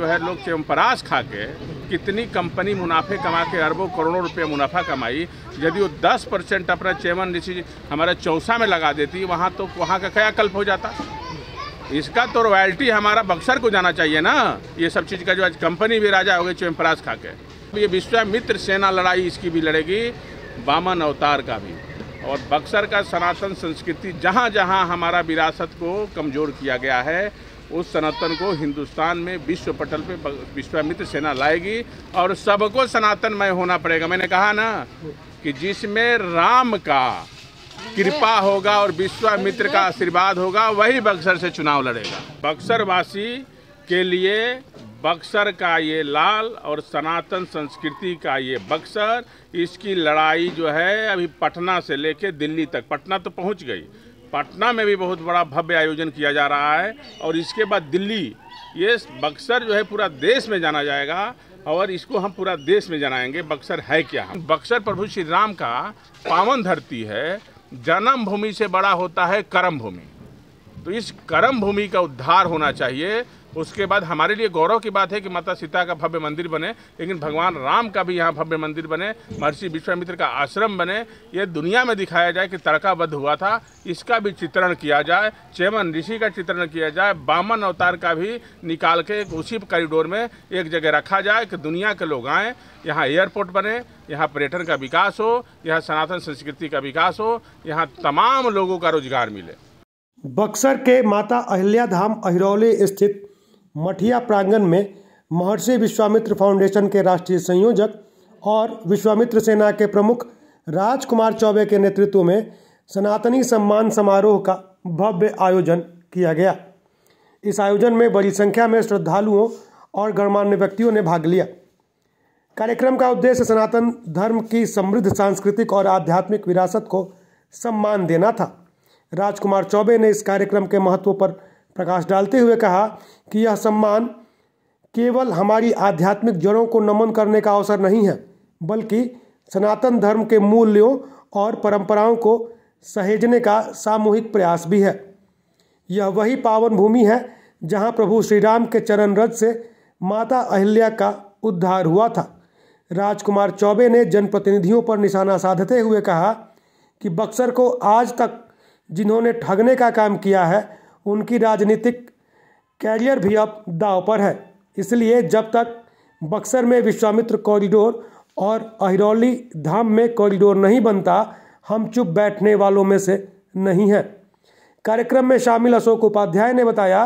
जो है लोग च्यवनप्राश खा के कितनी कंपनी मुनाफे कमा के अरबों करोड़ों रुपये मुनाफा कमाई। यदि वो 10% अपना च्यवन ऋषि हमारा चौसा में लगा देती वहाँ तो वहाँ का क्या कल्प हो जाता। इसका तो रॉयल्टी हमारा बक्सर को जाना चाहिए ना। ये सब चीज़ का जो आज कंपनी भी राजा हो गई च्यवनप्राश खा के। ये विश्वामित्र सेना लड़ाई इसकी भी लड़ेगी, वामन अवतार का भी। और बक्सर का सनातन संस्कृति जहाँ जहाँ हमारा विरासत को कमज़ोर किया गया है उस सनातन को हिंदुस्तान में विश्व पटल पे विश्वामित्र सेना लाएगी और सबको सनातनमय होना पड़ेगा। मैंने कहा ना कि जिसमें राम का कृपा होगा और विश्वामित्र का आशीर्वाद होगा वही बक्सर से चुनाव लड़ेगा। बक्सर वासी के लिए बक्सर का ये लाल और सनातन संस्कृति का ये बक्सर, इसकी लड़ाई जो है अभी पटना से लेके दिल्ली तक, पटना तो पहुंच गई, पटना में भी बहुत बड़ा भव्य आयोजन किया जा रहा है और इसके बाद दिल्ली। ये बक्सर जो है पूरा देश में जाना जाएगा और इसको हम पूरा देश में जनाएंगे। बक्सर है क्या? बक्सर प्रभु श्री राम का पावन धरती है। जन्म भूमि से बड़ा होता है कर्म भूमि, तो इस कर्म भूमि का उद्धार होना चाहिए। उसके बाद हमारे लिए गौरव की बात है कि माता सीता का भव्य मंदिर बने, लेकिन भगवान राम का भी यहाँ भव्य मंदिर बने, महर्षि विश्वामित्र का आश्रम बने। ये दुनिया में दिखाया जाए कि तड़काबद्ध हुआ था, इसका भी चित्रण किया जाए, च्यवन ऋषि का चित्रण किया जाए, वामन अवतार का भी निकाल के उसी कॉरिडोर में एक जगह रखा जाए कि दुनिया के लोग आएँ, यहाँ एयरपोर्ट बने, यहाँ पर्यटन का विकास हो, यहाँ सनातन संस्कृति का विकास हो, यहाँ तमाम लोगों का रोजगार मिले। बक्सर के माता अहिल्या धाम अहिरौली स्थित मठिया प्रांगण में महर्षि विश्वामित्र फाउंडेशन के राष्ट्रीय संयोजक और विश्वामित्र सेना के प्रमुख राजकुमार चौबे के नेतृत्व में सनातनी सम्मान समारोह का भव्य आयोजन किया गया। इस आयोजन में बड़ी संख्या में श्रद्धालुओं और गणमान्य व्यक्तियों ने भाग लिया। कार्यक्रम का उद्देश्य सनातन धर्म की समृद्ध सांस्कृतिक और आध्यात्मिक विरासत को सम्मान देना था। राजकुमार चौबे ने इस कार्यक्रम के महत्व पर प्रकाश डालते हुए कहा कि यह सम्मान केवल हमारी आध्यात्मिक जड़ों को नमन करने का अवसर नहीं है, बल्कि सनातन धर्म के मूल्यों और परंपराओं को सहेजने का सामूहिक प्रयास भी है। यह वही पावन भूमि है जहां प्रभु श्री राम के चरण रज से माता अहिल्या का उद्धार हुआ था। राजकुमार चौबे ने जनप्रतिनिधियों पर निशाना साधते हुए कहा कि बक्सर को आज तक जिन्होंने ठगने का काम किया है उनकी राजनीतिक कैरियर भी अब दांव पर है। इसलिए जब तक बक्सर में विश्वामित्र कॉरिडोर और अहिरौली धाम में कॉरिडोर नहीं बनता, हम चुप बैठने वालों में से नहीं हैं। कार्यक्रम में शामिल अशोक उपाध्याय ने बताया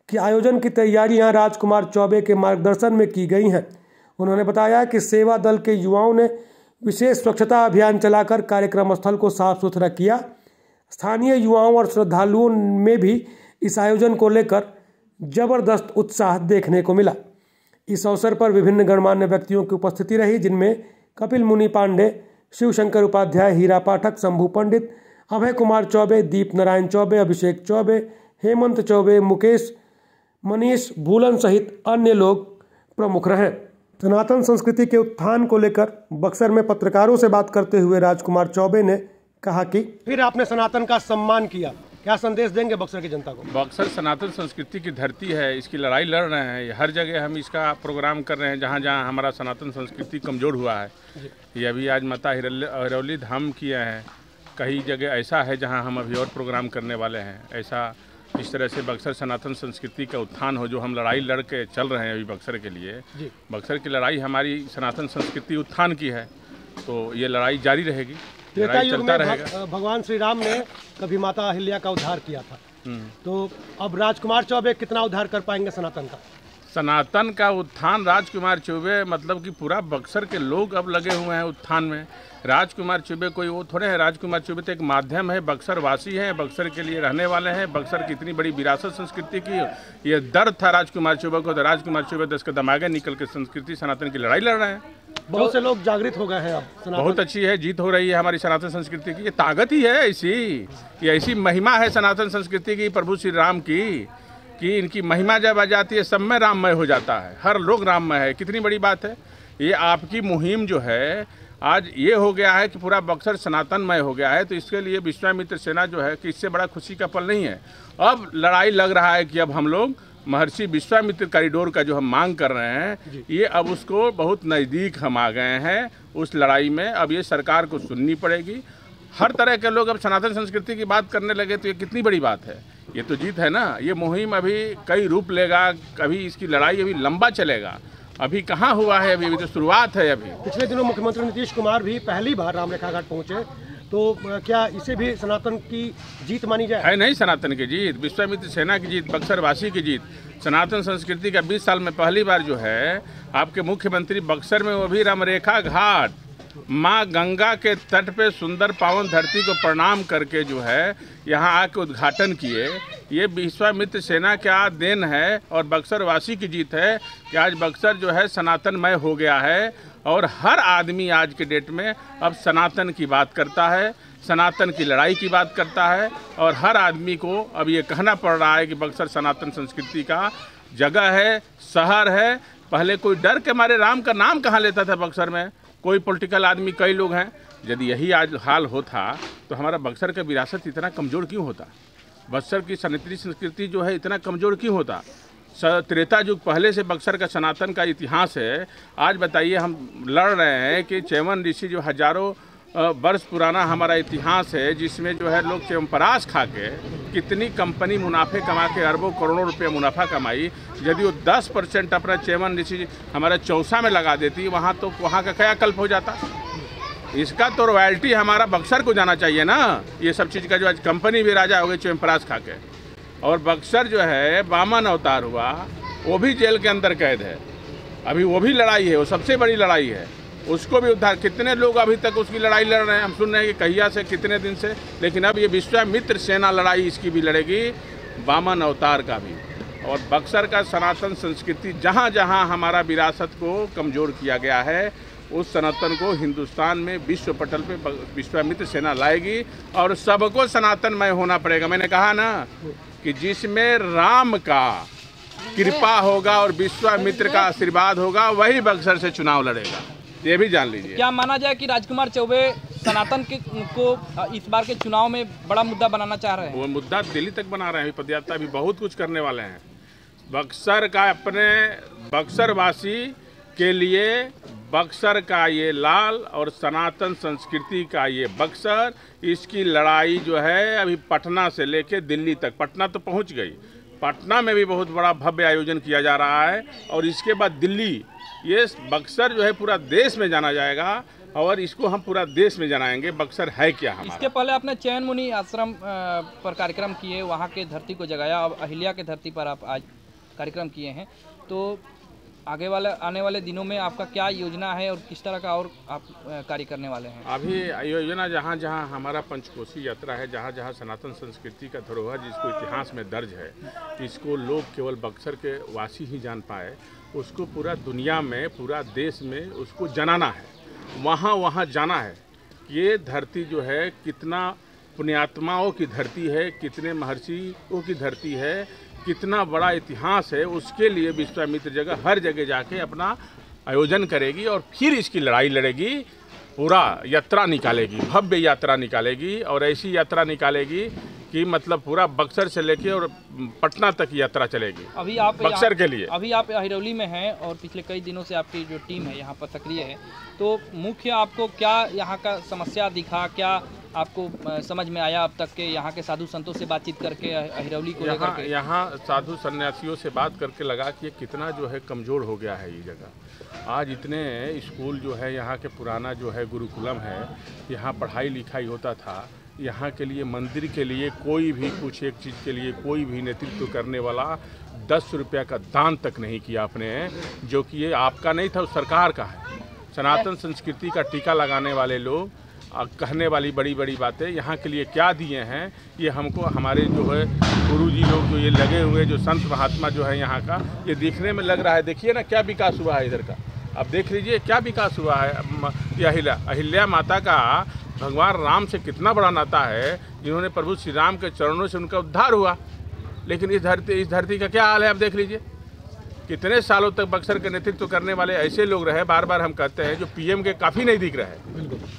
कि आयोजन की तैयारियां राजकुमार चौबे के मार्गदर्शन में की गई हैं। उन्होंने बताया कि सेवा दल के युवाओं ने विशेष स्वच्छता अभियान चलाकर कार्यक्रम स्थल को साफ सुथरा किया। स्थानीय युवाओं और श्रद्धालुओं में भी इस आयोजन को लेकर जबरदस्त उत्साह देखने को मिला। इस अवसर पर विभिन्न गणमान्य व्यक्तियों की उपस्थिति रही, जिनमें कपिल मुनि पांडे, शिवशंकर उपाध्याय, हीरा पाठक, शंभू पंडित, अभय कुमार चौबे, दीप नारायण चौबे, अभिषेक चौबे, हेमंत चौबे, मुकेश, मनीष भूलन सहित अन्य लोग प्रमुख रहे। सनातन संस्कृति के उत्थान को लेकर बक्सर में पत्रकारों से बात करते हुए राजकुमार चौबे ने कहा कि फिर आपने सनातन का सम्मान किया, क्या संदेश देंगे बक्सर की जनता को? बक्सर सनातन संस्कृति की धरती है, इसकी लड़ाई लड़ रहे हैं। हर जगह हम इसका प्रोग्राम कर रहे हैं जहाँ जहाँ हमारा सनातन संस्कृति कमज़ोर हुआ है। ये अभी आज माता अहिरौली धाम किया है, कई जगह ऐसा है जहाँ हम अभी और प्रोग्राम करने वाले हैं। ऐसा इस तरह से बक्सर सनातन संस्कृति का उत्थान हो, जो हम लड़ाई लड़ के चल रहे हैं अभी बक्सर के लिए। बक्सर की लड़ाई हमारी सनातन संस्कृति उत्थान की है, तो ये लड़ाई जारी रहेगी, लड़ाई चलता रहेगा। भगवान श्री राम ने कभी माता अहिल्या का उद्धार किया था, तो अब राजकुमार चौबे कितना उद्धार कर पाएंगे सनातन का? सनातन का उत्थान राजकुमार चौबे मतलब कि पूरा बक्सर के लोग अब लगे हुए हैं उत्थान में। राजकुमार चौबे कोई वो थोड़े हैं, राजकुमार चौबे तो एक माध्यम है, बक्सर वासी हैं, बक्सर के लिए रहने वाले हैं। बक्सर की इतनी बड़ी विरासत संस्कृति की ये दर्द था राजकुमार चौबे को, तो राजकुमार चौबे दस कदम आगे निकल के संस्कृति सनातन की लड़ाई लड़ रहे हैं। बहुत से लोग जागृत हो गए हैं अब। बहुत अच्छी है, जीत हो रही है हमारी सनातन संस्कृति की। ये ताकत ही है ऐसी, ये ऐसी महिमा है सनातन संस्कृति की, प्रभु श्री राम की, कि इनकी महिमा जब आ जाती है सब में राममय हो जाता है, हर लोग राममय है। कितनी बड़ी बात है ये। आपकी मुहिम जो है आज ये हो गया है कि पूरा बक्सर सनातनमय हो गया है, तो इसके लिए विश्वामित्र सेना जो है कि इससे बड़ा खुशी का पल नहीं है। अब लड़ाई लग रहा है कि अब हम लोग महर्षि विश्वामित्र कॉरिडोर का जो हम मांग कर रहे हैं, ये अब उसको बहुत नज़दीक हम आ गए हैं उस लड़ाई में। अब ये सरकार को सुननी पड़ेगी। हर तरह के लोग अब सनातन संस्कृति की बात करने लगे तो ये कितनी बड़ी बात है। ये तो जीत है ना। ये मुहिम अभी कई रूप लेगा, कभी इसकी लड़ाई अभी लंबा चलेगा। अभी कहाँ हुआ है, अभी तो शुरुआत है। अभी पिछले दिनों मुख्यमंत्री नीतीश कुमार भी पहली बार रामरेखा घाट पहुंचे, तो क्या इसे भी सनातन की जीत मानी जाए? है नहीं सनातन की जीत, विश्वामित्र सेना की जीत, बक्सर वासी की जीत। सनातन संस्कृति का 20 साल में पहली बार जो है आपके मुख्यमंत्री बक्सर में, वो भी रामरेखा घाट माँ गंगा के तट पे सुंदर पावन धरती को प्रणाम करके जो है यहाँ आके उद्घाटन किए। ये विश्वामित्र सेना क्या देन है और बक्सर वासी की जीत है कि आज बक्सर जो है सनातनमय हो गया है और हर आदमी आज के डेट में अब सनातन की बात करता है, सनातन की लड़ाई की बात करता है। और हर आदमी को अब ये कहना पड़ रहा है कि बक्सर सनातन संस्कृति का जगह है, शहर है। पहले कोई डर के मारे राम का नाम कहाँ लेता था बक्सर में, कोई पॉलिटिकल आदमी, कई लोग हैं। यदि यही आज हाल होता तो हमारा बक्सर का विरासत इतना कमज़ोर क्यों होता, बक्सर की सनातनी संस्कृति जो है इतना कमज़ोर क्यों होता। त्रेता युग पहले से बक्सर का सनातन का इतिहास है। आज बताइए हम लड़ रहे हैं कि च्यवन ऋषि जो हजारों वर्ष पुराना हमारा इतिहास है, जिसमें जो है लोग च्यवनप्राश खा के कितनी कंपनी मुनाफे कमा के अरबों करोड़ों रुपये मुनाफा कमाई। यदि वो 10% अपना च्यवन ऋषि हमारा चौसा में लगा देती, वहाँ तो वहाँ का क्या कल्प हो जाता। इसका तो रॉयल्टी हमारा बक्सर को जाना चाहिए ना। ये सब चीज़ का जो आज कंपनी भी राजा हो गई च्यवनप्राश खा के। और बक्सर जो है वामन अवतार हुआ, वो भी जेल के अंदर कैद है। अभी वो भी लड़ाई है, वो सबसे बड़ी लड़ाई है। उसको भी उद्धार, कितने लोग अभी तक उसकी लड़ाई लड़ रहे हैं, हम सुन रहे हैं कि कहिया से, कितने दिन से। लेकिन अब ये विश्वामित्र सेना लड़ाई इसकी भी लड़ेगी, वामन अवतार का भी। और बक्सर का सनातन संस्कृति जहाँ जहाँ हमारा विरासत को कमज़ोर किया गया है, उस सनातन को हिंदुस्तान में विश्व पटल पे विश्वामित्र सेना लाएगी और सबको सनातनमय होना पड़ेगा। मैंने कहा ना कि जिसमें राम का कृपा होगा और विश्वामित्र का आशीर्वाद होगा, वही बक्सर से चुनाव लड़ेगा। ये भी जान लीजिए। क्या माना जाए कि राजकुमार चौबे सनातन को इस बार के चुनाव में बड़ा मुद्दा बनाना चाह रहे हैं? वो मुद्दा दिल्ली तक बना रहे हैं। पदयात्रा भी बहुत कुछ करने वाले हैं बक्सर का, अपने बक्सर वासी के लिए। बक्सर का ये लाल और सनातन संस्कृति का ये बक्सर, इसकी लड़ाई जो है अभी पटना से लेके दिल्ली तक, पटना तो पहुंच गई, पटना में भी बहुत बड़ा भव्य आयोजन किया जा रहा है। और इसके बाद दिल्ली, ये बक्सर जो है पूरा देश में जाना जाएगा और इसको हम पूरा देश में जनाएंगे। बक्सर है क्या हमारा। इसके पहले आपने चयन मुनि आश्रम पर कार्यक्रम किए, वहाँ के धरती को जगाया। अब अहिल्या के धरती पर आप आज कार्यक्रम किए हैं, तो आने वाले दिनों में आपका क्या योजना है और किस तरह का और आप कार्य करने वाले हैं? अभी योजना जहाँ जहाँ हमारा पंचकोशी यात्रा है, जहाँ जहाँ सनातन संस्कृति का धरोहर जिसको इतिहास में दर्ज है, इसको लोग केवल बक्सर के वासी ही जान पाए, उसको पूरा दुनिया में, पूरा देश में उसको जनाना है। वहाँ वहाँ जाना है। ये धरती जो है कितना पुण्यात्माओं की धरती है, कितने महर्षियों की धरती है, कितना बड़ा इतिहास है। उसके लिए विश्वामित्र जगह हर जगह जाके अपना आयोजन करेगी और फिर इसकी लड़ाई लड़ेगी, पूरा यात्रा निकालेगी, भव्य यात्रा निकालेगी। और ऐसी यात्रा निकालेगी कि मतलब पूरा बक्सर से लेके और पटना तक यात्रा चलेगी अभी आप बक्सर के लिए। अभी आप अहिरौली में हैं और पिछले कई दिनों से आपकी जो टीम है यहाँ पर सक्रिय है, तो मुख्य आपको क्या यहाँ का समस्या दिखा, क्या आपको समझ में आया अब तक के यहाँ के साधु संतों से बातचीत करके अहिरौली को लेकर के? यहाँ साधु सन्यासियों से बात करके लगा कि ये कितना जो है कमज़ोर हो गया है ये जगह। आज इतने स्कूल जो है यहाँ के, पुराना जो है गुरुकुलम है, यहाँ पढ़ाई लिखाई होता था। यहाँ के लिए, मंदिर के लिए कोई भी कुछ एक चीज़ के लिए कोई भी नेतृत्व करने वाला 10 रुपया का दान तक नहीं किया आपने, जो कि ये आपका नहीं था, सरकार का है। सनातन संस्कृति का टीका लगाने वाले लोग कहने वाली बड़ी बड़ी बातें यहाँ के लिए क्या दिए हैं, ये हमको हमारे जो है गुरुजी लोग जो ये लगे हुए, जो संत महात्मा जो है यहाँ का, ये देखने में लग रहा है। देखिए ना क्या विकास हुआ है इधर का, अब देख लीजिए क्या विकास हुआ है। ये अहिल्या माता का भगवान राम से कितना बड़ा नाता है, जिन्होंने प्रभु श्री राम के चरणों से उनका उद्धार हुआ। लेकिन इस धरती का क्या हाल है, आप देख लीजिए। कितने सालों तक बक्सर के नेतृत्व करने वाले ऐसे लोग रहे, बार बार हम कहते हैं, जो पीएम के काफ़ी नहीं दिख रहे हैं।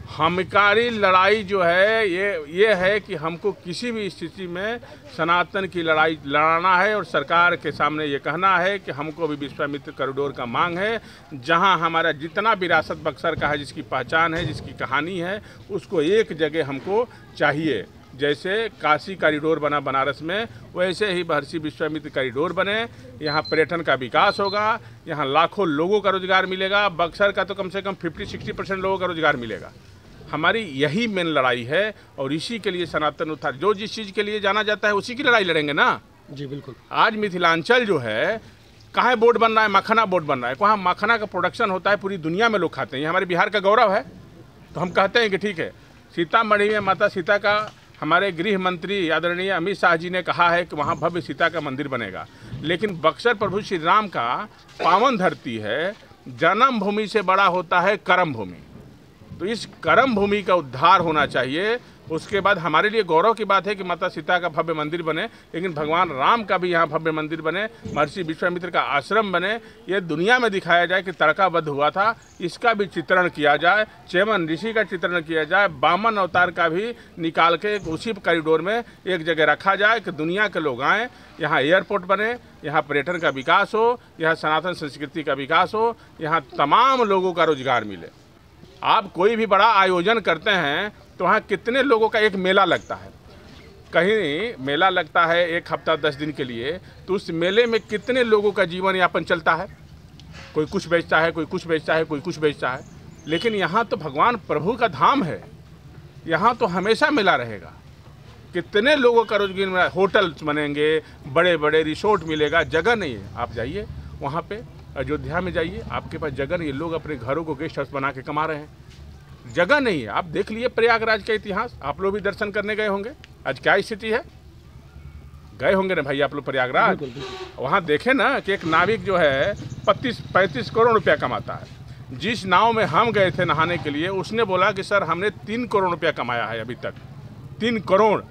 हमकारी लड़ाई जो है ये है कि हमको किसी भी स्थिति में सनातन की लड़ाई लड़ाना है और सरकार के सामने ये कहना है कि हमको भी विश्वामित्र कॉरिडोर का मांग है। जहां हमारा जितना विरासत बक्सर का है, जिसकी पहचान है, जिसकी कहानी है, उसको एक जगह हमको चाहिए। जैसे काशी कॉरिडोर बना बनारस में, वैसे ही महर्षि विश्वामित्र कॉरिडोर बने। यहाँ पर्यटन का विकास होगा, यहाँ लाखों लोगों का रोजगार मिलेगा। बक्सर का तो कम से कम 50-60% लोगों का रोजगार मिलेगा। हमारी यही मेन लड़ाई है और इसी के लिए सनातन उत्थान, जो जिस चीज़ के लिए जाना जाता है उसी की लड़ाई लड़ेंगे ना। जी बिल्कुल। आज मिथिलांचल जो है, कहाँ बोर्ड बन रहा है, मखाना बोर्ड बन रहा है, वहाँ मखाना का प्रोडक्शन होता है, पूरी दुनिया में लोग खाते हैं। ये हमारे बिहार का गौरव है। तो हम कहते हैं कि ठीक है, सीतामढ़ी में माता सीता का हमारे गृह मंत्री आदरणीय अमित शाह जी ने कहा है कि वहाँ भव्य सीता का मंदिर बनेगा, लेकिन बक्सर प्रभु श्री राम का पावन धरती है। जन्म भूमि से बड़ा होता है कर्म भूमि, तो इस कर्म भूमि का उद्धार होना चाहिए। उसके बाद हमारे लिए गौरव की बात है कि माता सीता का भव्य मंदिर बने, लेकिन भगवान राम का भी यहाँ भव्य मंदिर बने, महर्षि विश्वामित्र का आश्रम बने। ये दुनिया में दिखाया जाए कि तड़काबद्ध हुआ था, इसका भी चित्रण किया जाए, चेमन ऋषि का चित्रण किया जाए, वामन अवतार का भी निकाल के उसी कॉरिडोर में एक जगह रखा जाए कि दुनिया के लोग आएँ, यहाँ एयरपोर्ट बने, यहाँ पर्यटन का विकास हो, यहाँ सनातन संस्कृति का विकास हो, यहाँ तमाम लोगों का रोजगार मिले। आप कोई भी बड़ा आयोजन करते हैं तो वहाँ कितने लोगों का एक मेला लगता है। कहीं मेला लगता है 1 हफ्ता 10 दिन के लिए, तो उस मेले में कितने लोगों का जीवन यापन चलता है। कोई कुछ बेचता है, कोई कुछ बेचता है, कोई कुछ बेचता है। लेकिन यहाँ तो भगवान प्रभु का धाम है, यहाँ तो हमेशा मेला रहेगा। कितने लोगों का रोजगार मिला, होटल्स बनेंगे, बड़े बड़े रिसोर्ट मिलेगा। जगह नहीं है, आप जाइए वहाँ पे अयोध्या में जाइए, आपके पास जगह नहीं है। लोग अपने घरों को गेस्ट हाउस बना के कमा रहे हैं, जगह नहीं है। आप देख लिए प्रयागराज का इतिहास, आप लोग भी दर्शन करने गए होंगे, आज क्या स्थिति है। गए होंगे ना भाई आप लोग प्रयागराज, वहाँ देखे ना कि एक नाविक जो है 35 करोड़ रुपया कमाता है। जिस नाव में हम गए थे नहाने के लिए, उसने बोला कि सर हमने 3 करोड़ रुपया कमाया है अभी तक। 3 करोड़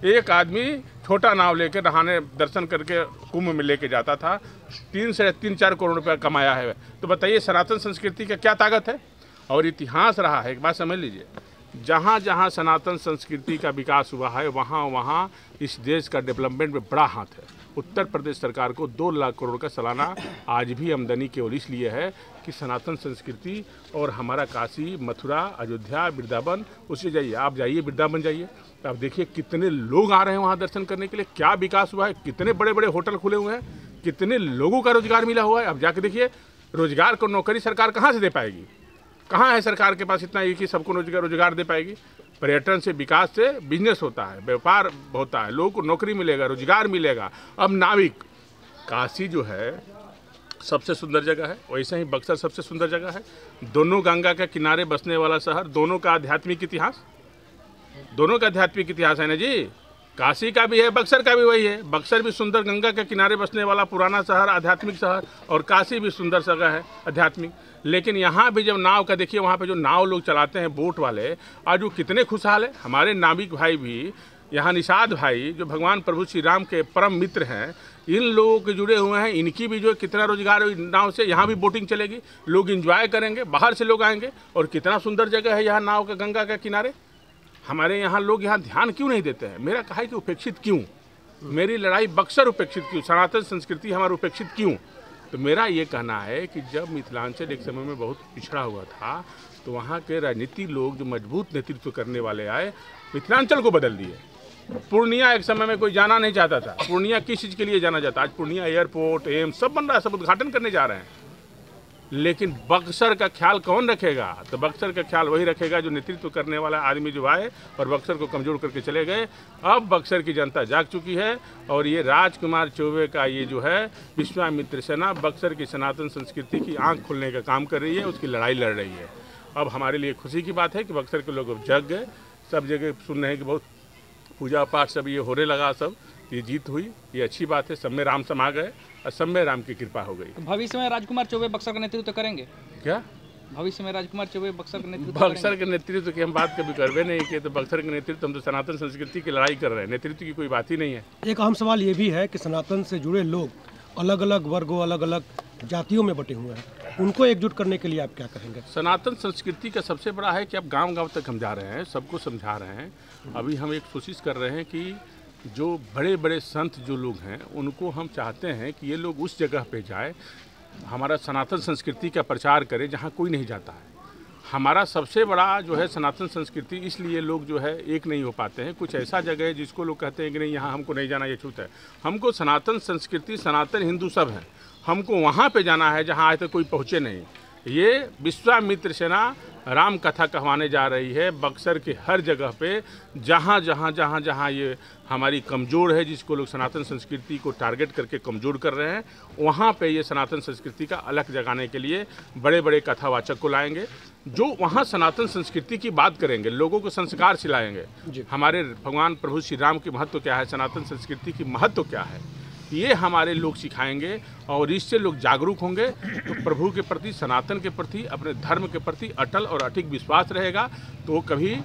एक आदमी छोटा नाव लेकर नहाने दर्शन करके कुंभ में लेके जाता था, 3 से 3-4 करोड़ रुपया कमाया है। तो बताइए सनातन संस्कृति का क्या ताकत है और इतिहास रहा है। एक बात समझ लीजिए, जहाँ जहाँ सनातन संस्कृति का विकास हुआ है, वहाँ वहाँ इस देश का डेवलपमेंट में बड़ा हाथ है। उत्तर प्रदेश सरकार को 2 लाख करोड़ का सालाना आज भी आमदनी केवल इसलिए है कि सनातन संस्कृति और हमारा काशी, मथुरा, अयोध्या, वृंदावन, उससे जाइए, आप जाइए वृंदावन जाइए, तो आप देखिए कितने लोग आ रहे हैं वहाँ दर्शन करने के लिए। क्या विकास हुआ है, कितने बड़े बड़े होटल खुले हुए हैं, कितने लोगों का रोजगार मिला हुआ है। अब जाके देखिए, रोजगार को नौकरी सरकार कहाँ से दे पाएगी, कहाँ है सरकार के पास इतना एक ही सबको रोजगार दे पाएगी। पर्यटन से, विकास से बिजनेस होता है, व्यापार होता है, लोगों को नौकरी मिलेगा, रोजगार मिलेगा। अब नाविक, काशी जो है सबसे सुंदर जगह है, वैसे ही बक्सर सबसे सुंदर जगह है। दोनों गंगा के किनारे बसने वाला शहर, दोनों का आध्यात्मिक इतिहास, दोनों का आध्यात्मिक इतिहास है ना जी। काशी का भी है, बक्सर का भी वही है। बक्सर भी सुंदर, गंगा के किनारे बसने वाला पुराना शहर, आध्यात्मिक शहर, और काशी भी सुंदर जगह है आध्यात्मिक। लेकिन यहाँ भी जब नाव का देखिए, वहाँ पे जो नाव लोग चलाते हैं बोट वाले, आज वो कितने खुशहाल है। हमारे नाविक भाई भी यहाँ, निषाद भाई जो भगवान प्रभु श्री राम के परम मित्र हैं, इन लोगों के जुड़े हुए हैं। इनकी भी जो कितना रोजगार है नाव से, यहाँ भी बोटिंग चलेगी, लोग इंजॉय करेंगे, बाहर से लोग आएंगे। और कितना सुंदर जगह है यहाँ नाव का, गंगा के किनारे। हमारे यहाँ लोग यहाँ ध्यान क्यों नहीं देते हैं। मेरा कहा है कि उपेक्षित क्यों, मेरी लड़ाई बक्सर उपेक्षित क्यों, सनातन संस्कृति हमारा उपेक्षित क्यों। तो मेरा ये कहना है कि जब मिथिलांचल एक समय में बहुत पिछड़ा हुआ था, तो वहाँ के राजनीति लोग जो मजबूत नेतृत्व करने वाले आए, मिथिलांचल को बदल दिए। पूर्णिया एक समय में कोई जाना नहीं चाहता था। पूर्णिया किस चीज़ के लिए जाना जाता, आज पूर्णिया एयरपोर्ट, एम्स सब बन रहा है, सब उद्घाटन करने जा रहे हैं। लेकिन बक्सर का ख्याल कौन रखेगा, तो बक्सर का ख्याल वही रखेगा जो नेतृत्व करने वाला आदमी जो आए और बक्सर को कमज़ोर करके चले गए। अब बक्सर की जनता जाग चुकी है और ये राजकुमार चौबे का ये जो है विश्वामित्र सेना बक्सर की सनातन संस्कृति की आंख खोलने का काम कर रही है, उसकी लड़ाई लड़ रही है। अब हमारे लिए खुशी की बात है कि बक्सर के लोग अब जग गए। सब जगह सुन रहे हैं कि बहुत पूजा पाठ सब ये होने लगा, सब ये जीत हुई, ये अच्छी बात है। सब में राम समा गए और सब में राम की कृपा हो गई। तो भविष्य में राजकुमार चौबे बक्सर का नेतृत्व करेंगे क्या? भविष्य में राजकुमार चौबे बक्सर का नेतृत्व बक्सर के नेतृत्व की हम बात कभी करवे नहीं किए। तो बक्सर के नेतृत्व, हम तो सनातन संस्कृति की लड़ाई कर रहे हैं, नेतृत्व की कोई बात ही नहीं है। एक अहम सवाल ये भी है कि सनातन से जुड़े लोग अलग अलग वर्गों, अलग अलग जातियों में बटे हुए हैं, उनको एकजुट करने के लिए आप क्या कहेंगे? सनातन संस्कृति का सबसे बड़ा है कि अब गांव-गांव तक हम जा रहे हैं, सबको समझा रहे हैं। अभी हम एक कोशिश कर रहे हैं कि जो बड़े बड़े संत जो लोग हैं उनको हम चाहते हैं कि ये लोग उस जगह पे जाए, हमारा सनातन संस्कृति का प्रचार करें जहाँ कोई नहीं जाता है। हमारा सबसे बड़ा जो है सनातन संस्कृति, इसलिए लोग जो है एक नहीं हो पाते हैं। कुछ ऐसा जगह है जिसको लोग कहते हैं कि नहीं यहाँ हमको नहीं जाना, ये छूत है। हमको सनातन संस्कृति, सनातन हिंदू सब हैं, हमको वहाँ पे जाना है जहाँ आज तक कोई पहुँचे नहीं। ये विश्वामित्र सेना राम कथा कहवाने जा रही है बक्सर के हर जगह पे, जहाँ ये हमारी कमज़ोर है, जिसको लोग सनातन संस्कृति को टारगेट करके कमज़ोर कर रहे हैं, वहाँ पे ये सनातन संस्कृति का अलग जगाने के लिए बड़े बड़े कथावाचक को लाएंगे, जो वहाँ सनातन संस्कृति की बात करेंगे, लोगों को संस्कार सिलाएंगे। हमारे भगवान प्रभु श्री राम की महत्व क्या है, सनातन संस्कृति की महत्व क्या है, ये हमारे लोग सिखाएंगे और इससे लोग जागरूक होंगे तो प्रभु के प्रति, सनातन के प्रति, अपने धर्म के प्रति अटल और अटूट विश्वास रहेगा। तो कभी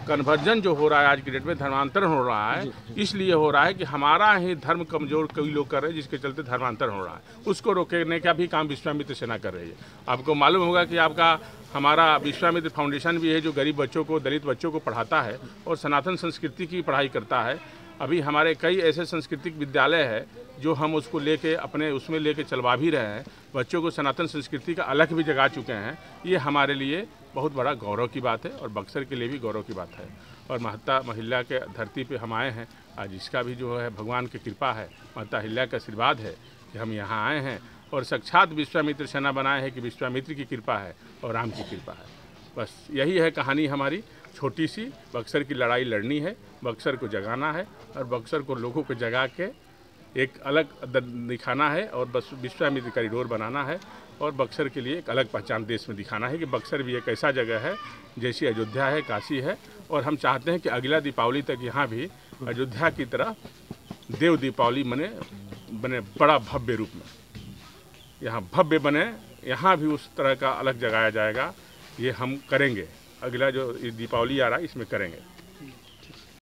कन्वर्जन जो हो रहा है आज की डेट में, धर्मांतरण हो रहा है, इसलिए हो रहा है कि हमारा ही धर्म कमजोर कई लोग कर रहे हैं, जिसके चलते धर्मांतरण हो रहा है। उसको रोकने का भी काम विश्वामित्र सेना कर रही है। आपको मालूम होगा कि आपका हमारा विश्वामित्र फाउंडेशन भी है जो गरीब बच्चों को, दलित बच्चों को पढ़ाता है और सनातन संस्कृति की पढ़ाई करता है। अभी हमारे कई ऐसे सांस्कृतिक विद्यालय है जो हम उसको लेके अपने उसमें लेके चलवा भी रहे हैं, बच्चों को सनातन संस्कृति का अलग भी जगा चुके हैं। ये हमारे लिए बहुत बड़ा गौरव की बात है और बक्सर के लिए भी गौरव की बात है। और माता अहिल्या के धरती पे हम आए हैं आज, इसका भी जो है भगवान की कृपा है, माता अहिल्या का आशीर्वाद है कि हम यहाँ आए हैं और साक्षात विश्वामित्र सेना बनाए हैं कि विश्वामित्र की कृपा है और राम की कृपा है। बस यही है कहानी हमारी छोटी सी। बक्सर की लड़ाई लड़नी है, बक्सर को जगाना है और बक्सर को लोगों को जगा के एक अलग दिखाना है और बस विश्वामित्र कॉरिडोर बनाना है और बक्सर के लिए एक अलग पहचान देश में दिखाना है कि बक्सर भी एक ऐसा जगह है जैसी अयोध्या है, काशी है। और हम चाहते हैं कि अगला दीपावली तक यहाँ भी अयोध्या की तरह देव दीपावली बने बड़ा भव्य रूप में, यहाँ भव्य बने, यहाँ भी उस तरह का अलग जगाया जाएगा। ये हम करेंगे, अगला जो दीपावली आ रहा है इसमें करेंगे।